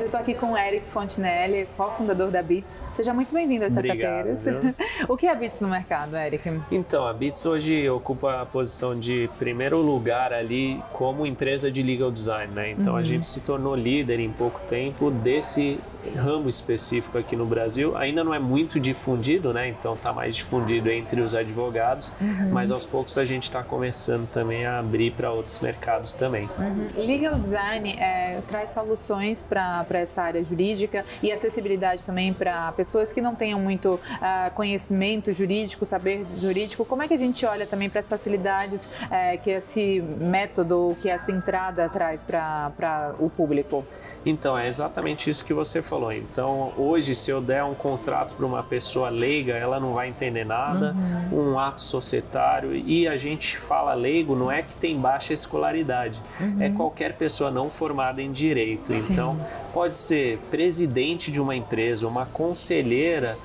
eu estou aqui com o Eric Fontinelli, cofundador da Beats. Seja muito bem-vindo a Startupeiros. O que é a Beats no mercado, Eric? Então, a Beats hoje ocupa a posição de primeiro lugar ali como empresa de legal design, né? Então, a gente se tornou líder em pouco tempo desse ramo específico aqui no Brasil. Ainda não é muito difundido, né? Então, está mais difundido entre os advogados, mas aos poucos a gente está começando também a abrir para outros mercados também. Legal design traz soluções para essa área jurídica e acessibilidade também para pessoas que não tenham muito conhecimento jurídico, saber jurídico. Como é que a gente olha também para as facilidades que esse método, que essa entrada traz para o público? Então, é exatamente isso que você falou. Então, hoje, se eu der um contrato para uma pessoa leiga, ela não vai entender nada, um ato societário, e a gente fala leigo, não é que tem baixa escolaridade, é qualquer pessoa não formada em direito. Sim. Então, pode ser presidente de uma empresa, uma conselheira,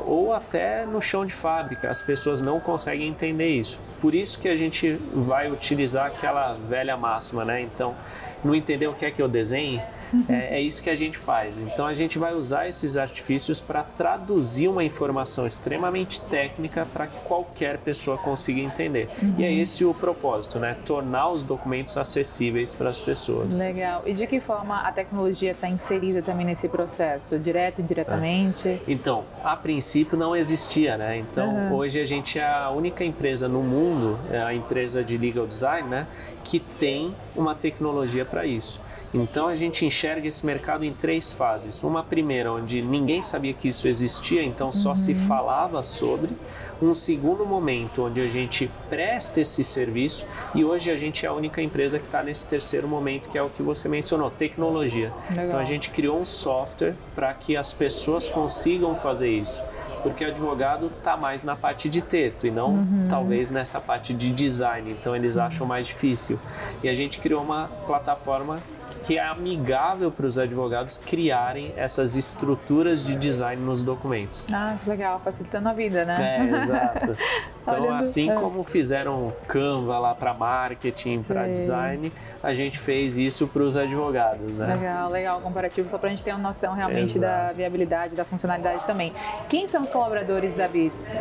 ou até no chão de fábrica, as pessoas não conseguem entender isso. Por isso que a gente vai utilizar aquela velha máxima, né? Então, não entender o que é que eu desenhe, é isso que a gente faz. Então, a gente vai usar esses artifícios para traduzir uma informação extremamente técnica para que qualquer pessoa consiga entender. E é esse o propósito, né? Tornar os documentos acessíveis para as pessoas. Legal. E de que forma a tecnologia está inserida também nesse processo? Direto e indiretamente? Então, a princípio não existia, né? Então, hoje a gente é a única empresa no mundo, a empresa de legal design, né? Que tem uma tecnologia para isso. Então, a gente enxerga esse mercado em 3 fases. Uma primeira, onde ninguém sabia que isso existia, então só se falava sobre. Um segundo momento, onde a gente presta esse serviço. E hoje a gente é a única empresa que está nesse terceiro momento, que é o que você mencionou, tecnologia. Legal. Então, a gente criou um software para que as pessoas consigam fazer isso. Porque o advogado está mais na parte de texto e não talvez nessa parte de design. Então, eles acham mais difícil. E a gente criou uma plataforma que é amigável para os advogados criarem essas estruturas de design nos documentos. Ah, que legal, facilitando a vida, né? Exato. Então, assim como fizeram Canva lá para marketing, para design, a gente fez isso para os advogados, né? Legal, legal, comparativo, só para a gente ter uma noção realmente da viabilidade, da funcionalidade também. Quem são os colaboradores da Beats?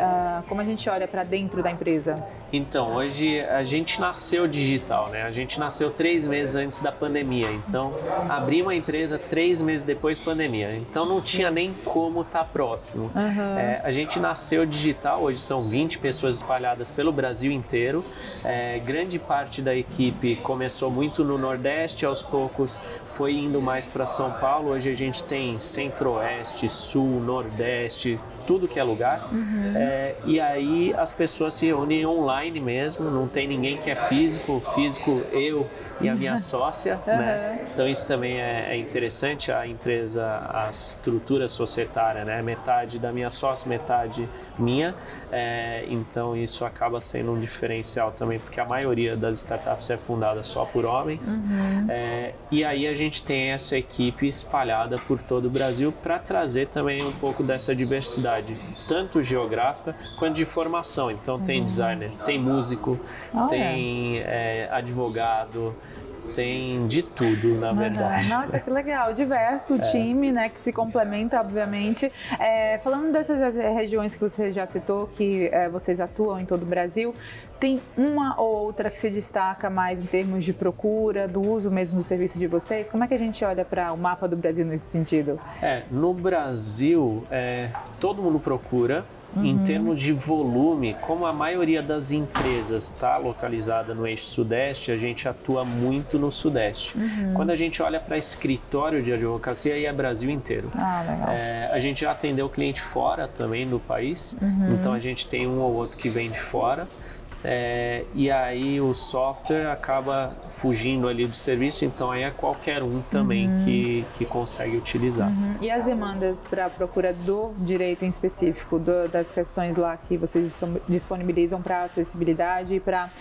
Como a gente olha para dentro da empresa? Então, hoje a gente nasceu digital, né? A gente nasceu 3 meses antes da pandemia. Então, abrimos a empresa 3 meses depois da pandemia. Então, não tinha nem como estar próximo. A gente nasceu digital, hoje são 20 pessoas espalhadas pelo Brasil inteiro. Grande parte da equipe começou muito no Nordeste, aos poucos foi indo mais para São Paulo. Hoje a gente tem Centro-Oeste, Sul, Nordeste, tudo que é lugar. E aí as pessoas se reúnem online mesmo, não tem ninguém que é físico, eu e a minha sócia, né? Então isso também é interessante, a empresa, a estrutura societária, né? Metade da minha sócia, metade minha, então isso acaba sendo um diferencial também, porque a maioria das startups é fundada só por homens, e aí a gente tem essa equipe espalhada por todo o Brasil para trazer também um pouco dessa diversidade, tanto geográfica quanto de formação. Então tem designer, tem músico, tem advogado, tem de tudo, na verdade. Nossa, que legal, diverso o time, né, que se complementa, obviamente. Falando dessas regiões que você já citou, que vocês atuam em todo o Brasil, tem uma ou outra que se destaca mais em termos de procura, do uso mesmo do serviço de vocês? Como é que a gente olha para o mapa do Brasil nesse sentido? No Brasil, todo mundo procura. Em termos de volume, como a maioria das empresas está localizada no eixo sudeste, a gente atua muito no sudeste. Quando a gente olha para escritório de advocacia, aí é Brasil inteiro. Legal. A gente já atendeu cliente fora também do país, então a gente tem um ou outro que vem de fora. E aí o software acaba fugindo ali do serviço, então aí é qualquer um também que consegue utilizar. E as demandas para a procura do direito em específico, das questões lá que vocês disponibilizam para acessibilidade e para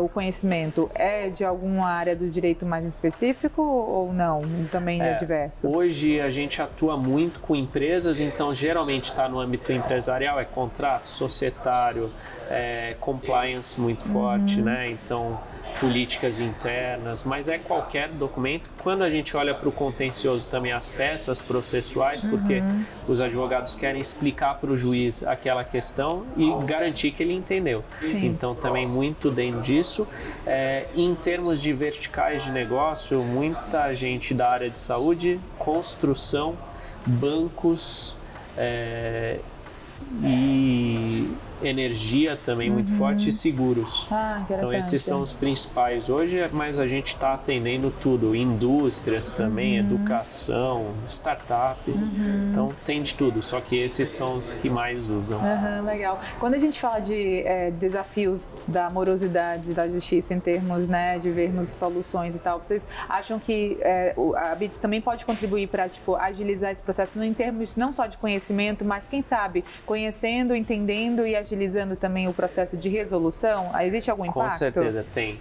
o conhecimento, é de alguma área do direito mais específico ou não? Também é diverso? Hoje a gente atua muito com empresas, então geralmente está no âmbito empresarial, é contrato societário, compliance compliance muito forte, né? Então, políticas internas, mas é qualquer documento. Quando a gente olha para o contencioso também, as peças processuais, porque os advogados querem explicar para o juiz aquela questão e garantir que ele entendeu. Sim. Então, também muito dentro disso. Em termos de verticais de negócio, muita gente da área de saúde, construção, bancos e energia também muito forte e seguros. Então esses são os principais hoje, mas a gente está atendendo tudo, indústrias também, educação, startups, então tem de tudo, só que esses são os que mais usam. Legal. Quando a gente fala de desafios da morosidade da justiça em termos, né, de vermos soluções e tal, vocês acham que a BITS também pode contribuir para agilizar esse processo em termos não só de conhecimento, mas quem sabe conhecendo, entendendo e agilizando também o processo de resolução? Existe algum impacto? Com certeza, tem.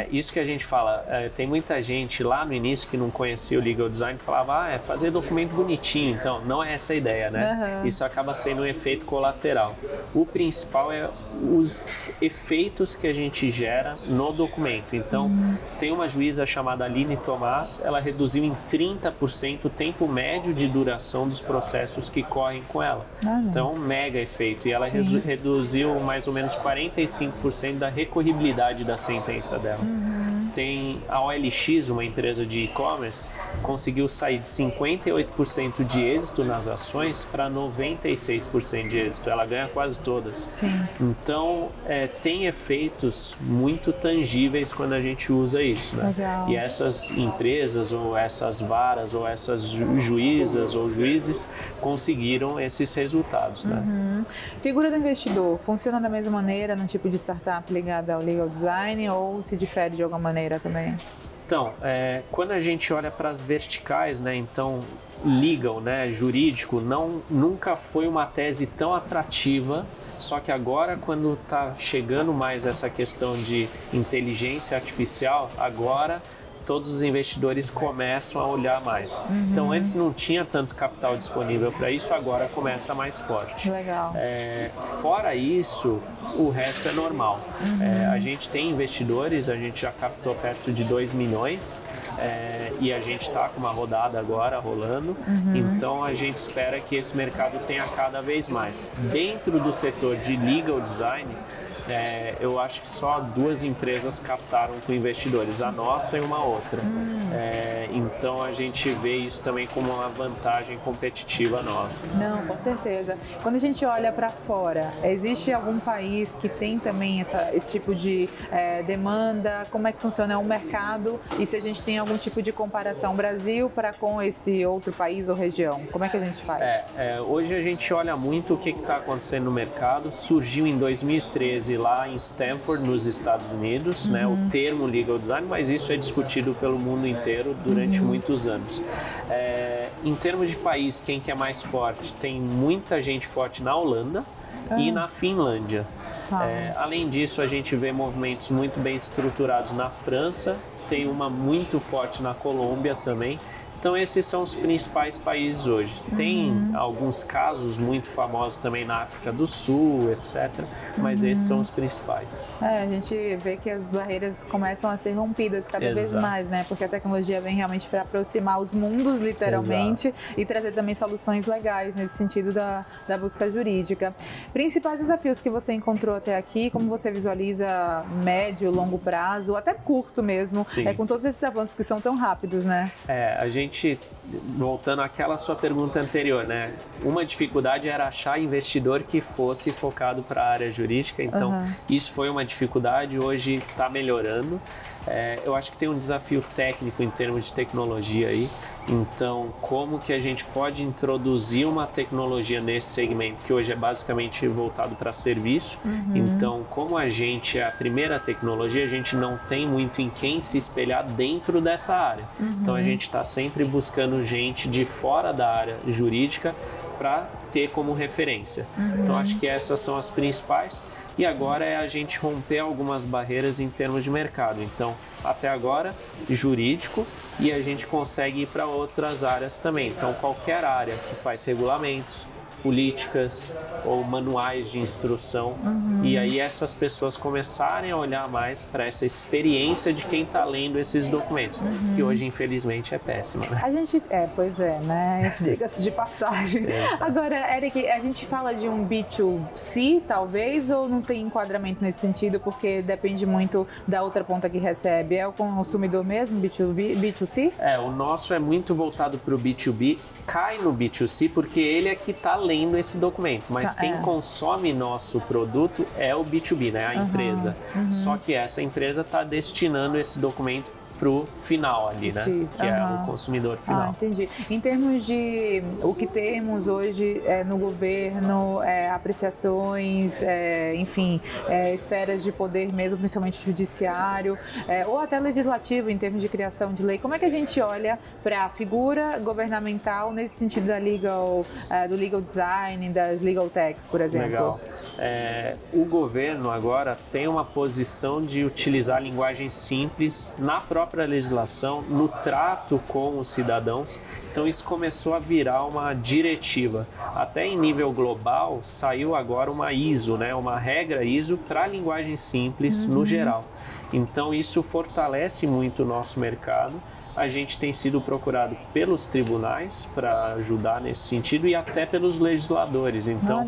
Isso que a gente fala, tem muita gente lá no início que não conhecia o legal design e falava, é fazer documento bonitinho. Então, não é essa a ideia, né? Isso acaba sendo um efeito colateral. O principal é os efeitos que a gente gera no documento. Então, tem uma juíza chamada Aline Tomás, ela reduziu em 30% o tempo médio de duração dos processos que correm com ela. Então, um mega efeito. E ela reduziu mais ou menos 45% da recorribilidade da sentença dela. Tem a OLX, uma empresa de e-commerce, conseguiu sair de 58% de êxito nas ações para 96% de êxito. Ela ganha quase todas. Então, tem efeitos muito tangíveis quando a gente usa isso, né? E essas empresas, ou essas varas, ou essas juízas ou juízes conseguiram esses resultados, né? Figura do investidor, funciona da mesma maneira num tipo de startup ligada ao legal design ou se difere de alguma maneira também? Então, quando a gente olha para as verticais, né, então legal, né, jurídico, nunca foi uma tese tão atrativa, só que agora quando está chegando mais essa questão de inteligência artificial, agora todos os investidores começam a olhar mais. Então, antes não tinha tanto capital disponível para isso, agora começa mais forte. Legal. Fora isso, o resto é normal. A gente tem investidores, a gente já captou perto de 2 milhões e a gente está com uma rodada agora rolando. Então, a gente espera que esse mercado tenha cada vez mais. Dentro do setor de legal design, eu acho que só 2 empresas captaram com investidores, a nossa e uma outra. Então a gente vê isso também como uma vantagem competitiva nossa. Não, com certeza. Quando a gente olha para fora, existe algum país que tem também esse tipo de demanda? Como é que funciona o mercado? E se a gente tem algum tipo de comparação Brasil para com esse outro país ou região? Como é que a gente faz? Hoje a gente olha muito o que está acontecendo no mercado. Surgiu em 2013 lá em Stanford, nos Estados Unidos, né, o termo legal design, mas isso é discutido pelo mundo inteiro durante muitos anos. Em termos de país, quem que é mais forte? Tem muita gente forte na Holanda e na Finlândia. Além disso, a gente vê movimentos muito bem estruturados na França, tem uma muito forte na Colômbia também. Então esses são os principais países hoje. Tem alguns casos muito famosos também na África do Sul, etc. Mas esses são os principais. A gente vê que as barreiras começam a ser rompidas cada vez mais, né? Porque a tecnologia vem realmente para aproximar os mundos, literalmente, e trazer também soluções legais nesse sentido da busca jurídica. Principais desafios que você encontrou até aqui, como você visualiza médio, longo prazo, até curto mesmo, com todos esses avanços que são tão rápidos, né? A gente, voltando àquela sua pergunta anterior, né? Uma dificuldade era achar investidor que fosse focado para a área jurídica, então isso foi uma dificuldade, hoje está melhorando. Eu acho que tem um desafio técnico em termos de tecnologia aí, então como que a gente pode introduzir uma tecnologia nesse segmento que hoje é basicamente voltado para serviço, então como a gente é a primeira tecnologia, a gente não tem muito em quem se espelhar dentro dessa área, então a gente está sempre buscando gente de fora da área jurídica para ter como referência. Então acho que essas são as principais e agora é a gente romper algumas barreiras em termos de mercado. Então até agora jurídico e a gente consegue ir para outras áreas também. Então qualquer área que faz regulamentos, políticas ou manuais de instrução. E aí essas pessoas começarem a olhar mais para essa experiência de quem está lendo esses documentos, que hoje infelizmente é péssima, né? A gente, pois é, né? Diga-se de passagem. Agora, Eric, a gente fala de um B2C, talvez, ou não tem enquadramento nesse sentido, porque depende muito da outra ponta que recebe? É o consumidor mesmo, B2B, B2C? O nosso é muito voltado para o B2B, cai no B2C porque ele é que está lendo esse documento, mas quem consome nosso produto é o B2B, né? A empresa. Só que essa empresa está destinando esse documento para o final ali, né? Que é o consumidor final. Entendi. Em termos de o que temos hoje no governo, apreciações, enfim, esferas de poder mesmo, principalmente judiciário, ou até legislativo em termos de criação de lei, como é que a gente olha para a figura governamental nesse sentido do legal design, das legal techs, por exemplo? Legal. O governo agora tem uma posição de utilizar linguagem simples na própria legislação, no trato com os cidadãos. Então isso começou a virar uma diretiva. Até em nível global saiu agora uma ISO, né? Uma regra ISO para linguagem simples no geral. Então isso fortalece muito o nosso mercado. A gente tem sido procurado pelos tribunais para ajudar nesse sentido e até pelos legisladores. Então,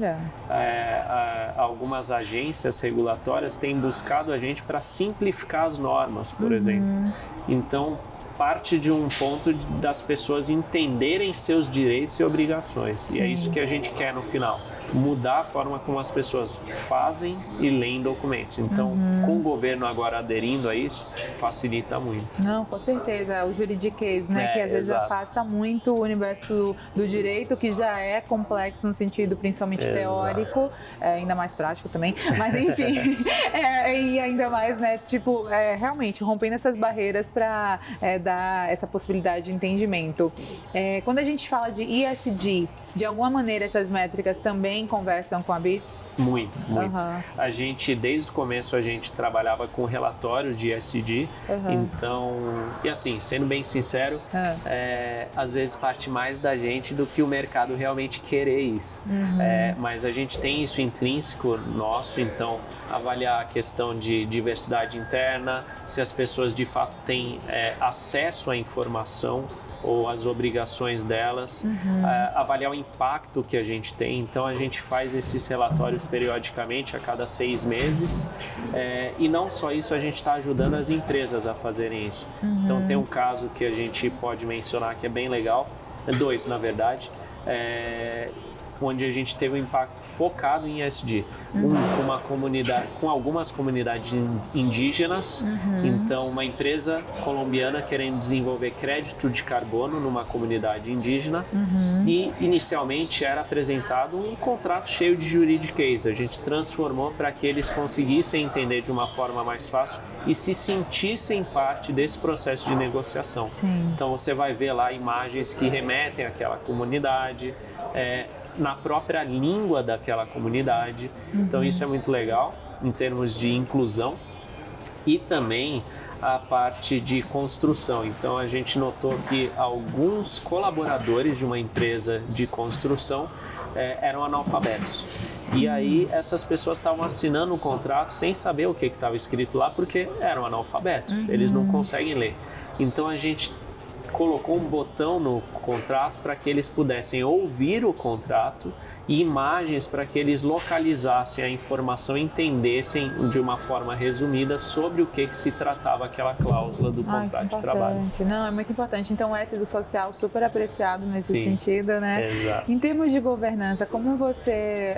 algumas agências regulatórias têm buscado a gente para simplificar as normas, por exemplo. Então, parte de um ponto das pessoas entenderem seus direitos e obrigações. Sim. E é isso que a gente quer no final. Mudar a forma como as pessoas fazem e leem documentos. Então, com o governo agora aderindo a isso, facilita muito. Não, com certeza. O juridiquês, né? Que às vezes afasta muito o universo do direito, que já é complexo no sentido principalmente teórico, ainda mais prático também. Mas enfim, e ainda mais, né? Tipo, realmente rompendo essas barreiras para dar essa possibilidade de entendimento. Quando a gente fala de ESG, de alguma maneira essas métricas também conversam com a BITS? Muito. A gente, desde o começo, a gente trabalhava com relatório de ESG, então, e assim, sendo bem sincero, às vezes parte mais da gente do que o mercado realmente querer isso. Mas a gente tem isso intrínseco nosso, então, avaliar a questão de diversidade interna, se as pessoas de fato têm acesso à informação ou as obrigações delas, avaliar o impacto que a gente tem. Então a gente faz esses relatórios periodicamente, a cada 6 meses, e não só isso, a gente está ajudando as empresas a fazerem isso. Então tem um caso que a gente pode mencionar que é bem legal, 2 na verdade, onde a gente teve um impacto focado em ESG, com algumas comunidades indígenas. Então, uma empresa colombiana querendo desenvolver crédito de carbono numa comunidade indígena e, inicialmente, era apresentado um contrato cheio de juridiquês. A gente transformou para que eles conseguissem entender de uma forma mais fácil e se sentissem parte desse processo de negociação. Sim. Então, você vai ver lá imagens que remetem àquela comunidade, na própria língua daquela comunidade. Então isso é muito legal em termos de inclusão e também a parte de construção. Então a gente notou que alguns colaboradores de uma empresa de construção eram analfabetos. E aí essas pessoas estavam assinando um contrato sem saber o que estava escrito lá porque eram analfabetos, eles não conseguem ler. Então a gente colocou um botão no contrato para que eles pudessem ouvir o contrato e imagens para que eles localizassem a informação e entendessem de uma forma resumida sobre o que se tratava aquela cláusula do contrato de trabalho. Não, é muito importante. Então, o S do social super apreciado nesse sentido, né? Exato. Em termos de governança, como você,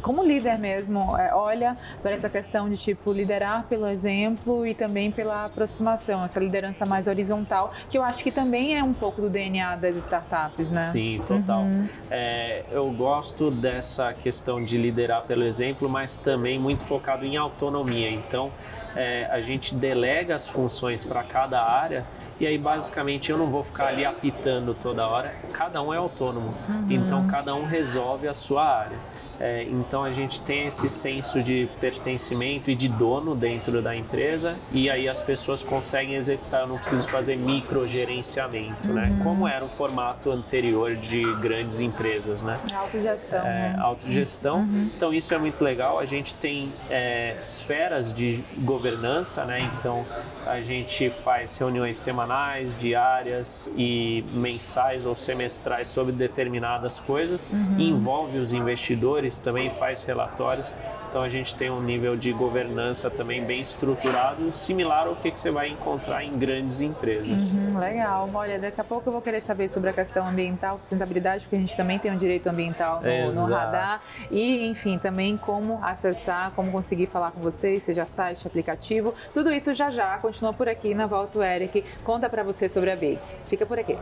como líder mesmo, olha para essa questão de tipo liderar pelo exemplo e também pela aproximação, essa liderança mais horizontal, que eu acho que também é um pouco do DNA das startups, né? Sim, total. Eu gosto dessa questão de liderar pelo exemplo, mas também muito focado em autonomia. Então, a gente delega as funções para cada área e aí, basicamente, eu não vou ficar ali apitando toda hora. Cada um é autônomo, então cada um resolve a sua área. Então a gente tem esse senso de pertencimento e de dono dentro da empresa, e aí as pessoas conseguem executar, eu não preciso fazer microgerenciamento, né? Como era o formato anterior de grandes empresas, né? Autogestão. Né? Autogestão. Então isso é muito legal. A gente tem esferas de governança, né? Então a gente faz reuniões semanais, diárias e mensais ou semestrais sobre determinadas coisas, envolve os investidores, também faz relatórios. Então a gente tem um nível de governança também bem estruturado, similar ao que você vai encontrar em grandes empresas. Legal. Olha, daqui a pouco eu vou querer saber sobre a questão ambiental, sustentabilidade, porque a gente também tem um direito ambiental no radar. E, enfim, também como acessar, como conseguir falar com vocês, seja site, aplicativo. Tudo isso já. Continua por aqui. Na volta o Eric conta pra você sobre a Bates. Fica por aqui.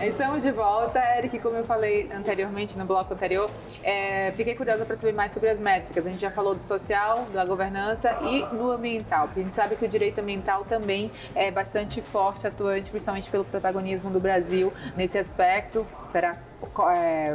Estamos de volta, Eric, como eu falei anteriormente no bloco anterior, fiquei curiosa para saber mais sobre as métricas. A gente já falou do social, da governança e no ambiental, porque a gente sabe que o direito ambiental também é bastante forte, atuante, principalmente pelo protagonismo do Brasil nesse aspecto. Será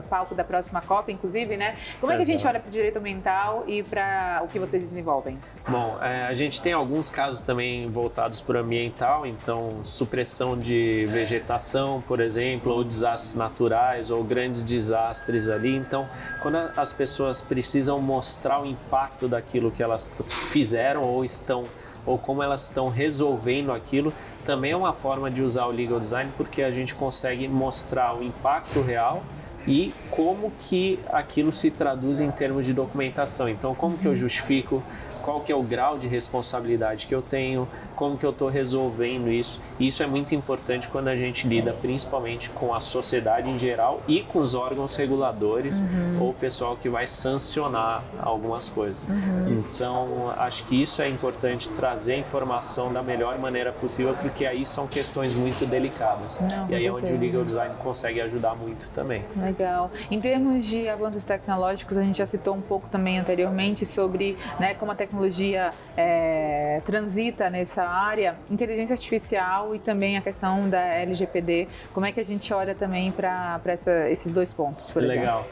palco da próxima COP, inclusive, né? Como é que a gente olha para o direito ambiental e para o que vocês desenvolvem? Bom, a gente tem alguns casos também voltados para o ambiental, então supressão de vegetação, por exemplo, ou desastres naturais, ou grandes desastres ali. Então, quando as pessoas precisam mostrar o impacto daquilo que elas fizeram ou como elas estão resolvendo aquilo, também é uma forma de usar o legal design, porque a gente consegue mostrar o impacto real e como que aquilo se traduz em termos de documentação. Então, como que eu justifico, qual que é o grau de responsabilidade que eu tenho, como que eu estou resolvendo isso. Isso é muito importante quando a gente lida principalmente com a sociedade em geral e com os órgãos reguladores ou o pessoal que vai sancionar algumas coisas. Então, acho que isso é importante, trazer a informação da melhor maneira possível, porque aí são questões muito delicadas. E aí é onde o legal design consegue ajudar muito também. Legal. Em termos de avanços tecnológicos, a gente já citou um pouco também anteriormente sobre, né, como a tecnologia transita nessa área, inteligência artificial e também a questão da LGPD. Como é que a gente olha também para esses dois pontos, por exemplo? Legal.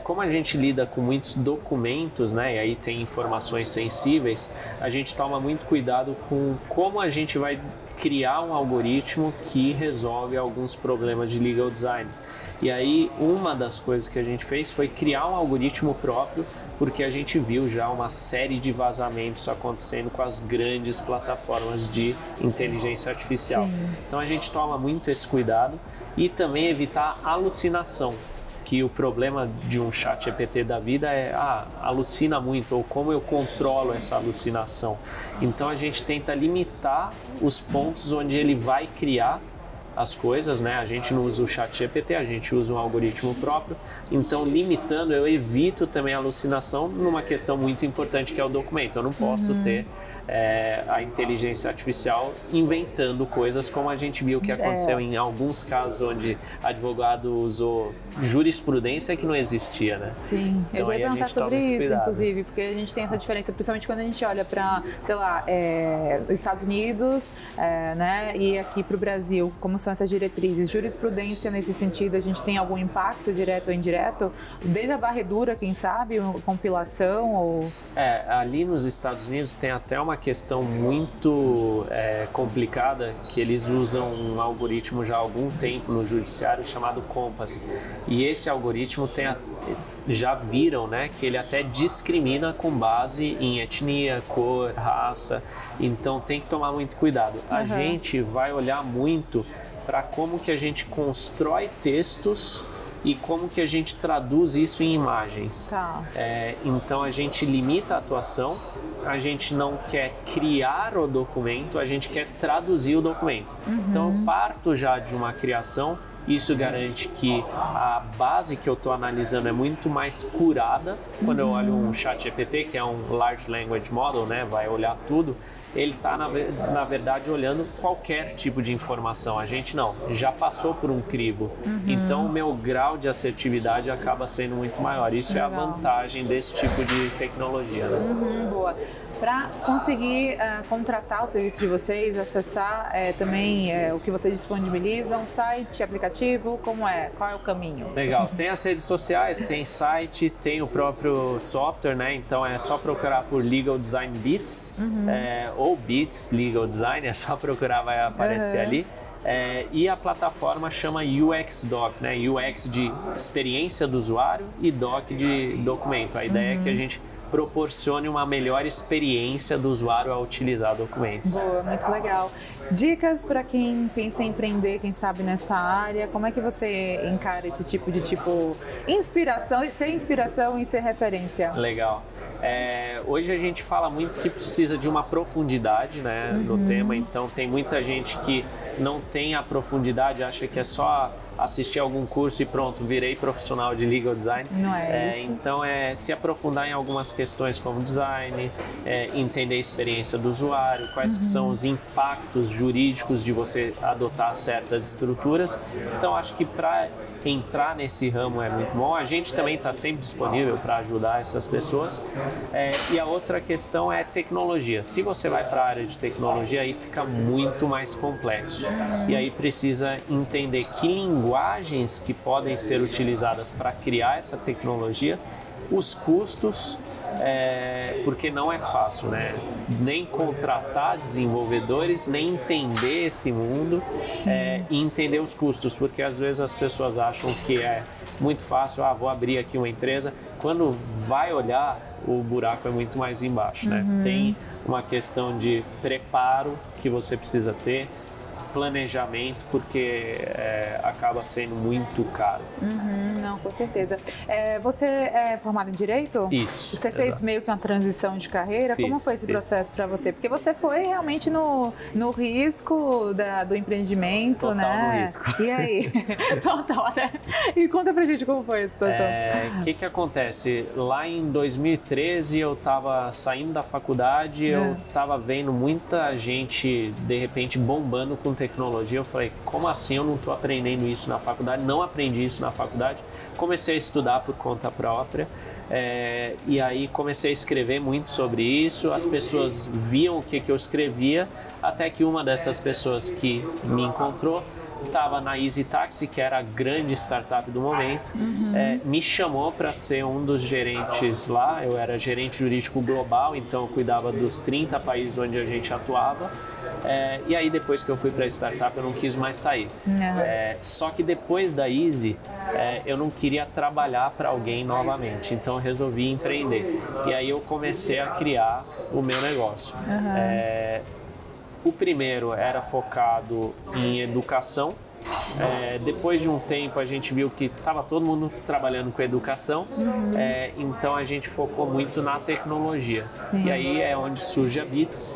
Como a gente lida com muitos documentos, né, e aí tem informações sensíveis, a gente toma muito cuidado com como a gente vai criar um algoritmo que resolve alguns problemas de legal design. E aí, uma das coisas que a gente fez foi criar um algoritmo próprio, porque a gente viu já uma série de vazamentos acontecendo com as grandes plataformas de inteligência artificial. Sim. Então a gente toma muito esse cuidado e também evitar alucinação, que o problema de um chat GPT da vida é alucina muito, ou como eu controlo essa alucinação. Então a gente tenta limitar os pontos onde ele vai criar as coisas, né? A gente não usa o chat GPT, a gente usa um algoritmo próprio. Então, limitando, eu evito também a alucinação numa questão muito importante, que é o documento. Eu não posso ter a inteligência artificial inventando coisas, como a gente viu que aconteceu em alguns casos onde advogado usou jurisprudência que não existia, né? Sim, então, eu já ia perguntar sobre isso, inclusive, porque a gente tem essa diferença, principalmente quando a gente olha para, sei lá, os Estados Unidos, né, e aqui para o Brasil, como são essas diretrizes, jurisprudência nesse sentido, a gente tem algum impacto direto ou indireto, desde a varredura, quem sabe, compilação ou... Ali nos Estados Unidos tem até uma questão muito complicada, que eles usam um algoritmo já há algum tempo no judiciário chamado Compass, e esse algoritmo já viram, né, que ele até discrimina com base em etnia, cor, raça, então tem que tomar muito cuidado. A gente vai olhar muito para como que a gente constrói textos e como que a gente traduz isso em imagens. Então a gente limita a atuação, a gente não quer criar o documento, a gente quer traduzir o documento. Então eu parto já de uma criação, isso garante que a base que eu estou analisando é muito mais curada. Quando eu olho um chat GPT, que é um Large Language Model, né, vai olhar tudo, ele está, na verdade, olhando qualquer tipo de informação. A gente não, já passou por um crivo. Então, o meu grau de assertividade acaba sendo muito maior. Isso é a vantagem desse tipo de tecnologia, né? Boa. Para conseguir contratar o serviço de vocês, acessar também o que vocês disponibilizam, site, aplicativo, como é? Qual é o caminho? Legal, tem as redes sociais, tem site, tem o próprio software, né? Então é só procurar por Legal Design Beats ou Beats Legal Design, é só procurar, vai aparecer ali. E a plataforma chama UX Doc, né? UX de experiência do usuário e Doc de documento. A ideia é que a gente proporcione uma melhor experiência do usuário ao utilizar documentos. Boa, muito legal. Dicas para quem pensa em empreender, quem sabe nessa área, como é que você encara esse tipo de inspiração, ser inspiração e ser referência? Legal. Hoje a gente fala muito que precisa de uma profundidade, né, no tema, então tem muita gente que não tem a profundidade, acha que é só assistir algum curso e pronto, virei profissional de legal design. Não é isso. Então se aprofundar em algumas questões como design, entender a experiência do usuário, quais que são os impactos jurídicos de você adotar certas estruturas. Então acho que para entrar nesse ramo é muito bom. A gente também está sempre disponível para ajudar essas pessoas. E a outra questão é tecnologia. Se você vai para a área de tecnologia, aí fica muito mais complexo. E aí precisa entender que linguagens que podem ser utilizadas para criar essa tecnologia, os custos, porque não é fácil, né? Nem contratar desenvolvedores, nem entender esse mundo e entender os custos, porque às vezes as pessoas acham que é muito fácil, vou abrir aqui uma empresa, quando vai olhar, o buraco é muito mais embaixo, né? Tem uma questão de preparo que você precisa ter, planejamento, porque acaba sendo muito caro. Não, com certeza. Você é formado em Direito? Isso. Você fez meio que uma transição de carreira? Como foi esse processo para você? Porque você foi realmente no risco do empreendimento, total, né? no risco. E aí? Total, né? E conta pra gente como foi a situação. O que acontece? Lá em 2013 eu estava saindo da faculdade, eu estava vendo muita gente, de repente, bombando com tecnologia. Eu falei, como assim eu não estou aprendendo isso na faculdade? Não aprendi isso na faculdade. Comecei a estudar por conta própria e aí comecei a escrever muito sobre isso. As pessoas viam o que eu escrevia, até que uma dessas pessoas que me encontrou estava na Easy Taxi, que era a grande startup do momento, me chamou para ser um dos gerentes lá. Eu era gerente jurídico global, então eu cuidava dos 30 países onde a gente atuava. E aí depois que eu fui para a startup eu não quis mais sair. Só que depois da Easy eu não queria trabalhar para alguém novamente, então eu resolvi empreender. E aí eu comecei a criar o meu negócio. O primeiro era focado em educação. Depois de um tempo a gente viu que estava todo mundo trabalhando com educação, então a gente focou muito na tecnologia. E aí é onde surge a Beats,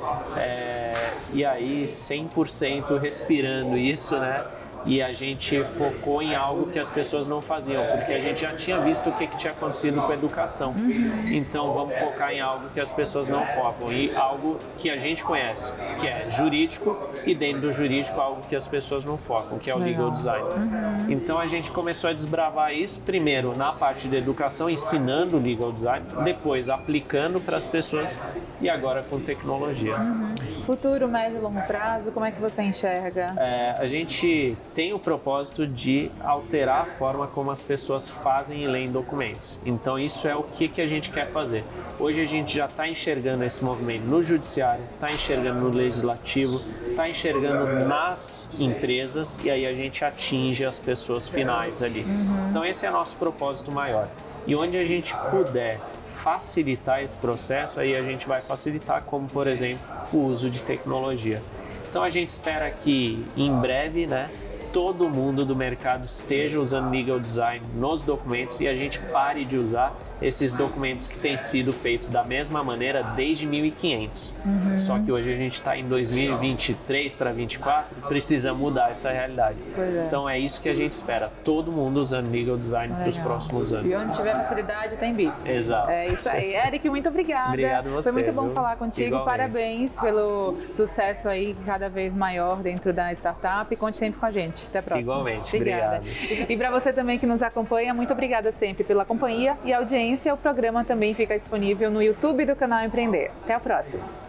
e aí 100% respirando isso, né? E a gente focou em algo que as pessoas não faziam, porque a gente já tinha visto o que tinha acontecido com a educação. Então vamos focar em algo que as pessoas não focam, e algo que a gente conhece, que é jurídico, e dentro do jurídico algo que as pessoas não focam, que é o legal design. Então a gente começou a desbravar isso, primeiro na parte de educação, ensinando legal design, depois aplicando para as pessoas e agora com tecnologia. Futuro, médio e longo prazo, como é que você enxerga? A gente tem o propósito de alterar a forma como as pessoas fazem e leem documentos. Então isso é o que a gente quer fazer. Hoje a gente já está enxergando esse movimento no judiciário, está enxergando no legislativo, está enxergando nas empresas, e aí a gente atinge as pessoas finais ali. Então esse é nosso propósito maior. E onde a gente puder facilitar esse processo, aí a gente vai facilitar, como por exemplo o uso de tecnologia. Então a gente espera que em breve, né, todo mundo do mercado esteja usando legal design nos documentos e a gente pare de usar esses documentos que têm sido feitos da mesma maneira desde 1500. Só que hoje a gente está em 2023 para 2024, precisa mudar essa realidade. Então é isso que a gente espera, todo mundo usando legal design para os próximos anos. E onde tiver facilidade tem BIPs. Exato. É isso aí. Eric, muito obrigada. Obrigado a você. Foi muito bom viu? falar contigo. Igualmente. Parabéns pelo sucesso aí cada vez maior dentro da startup. Conte sempre com a gente. Até a próxima. Igualmente. Obrigada. Obrigado. E para você também que nos acompanha, muito obrigada sempre pela companhia e audiência. O programa também fica disponível no YouTube do canal Empreender. Até a próxima.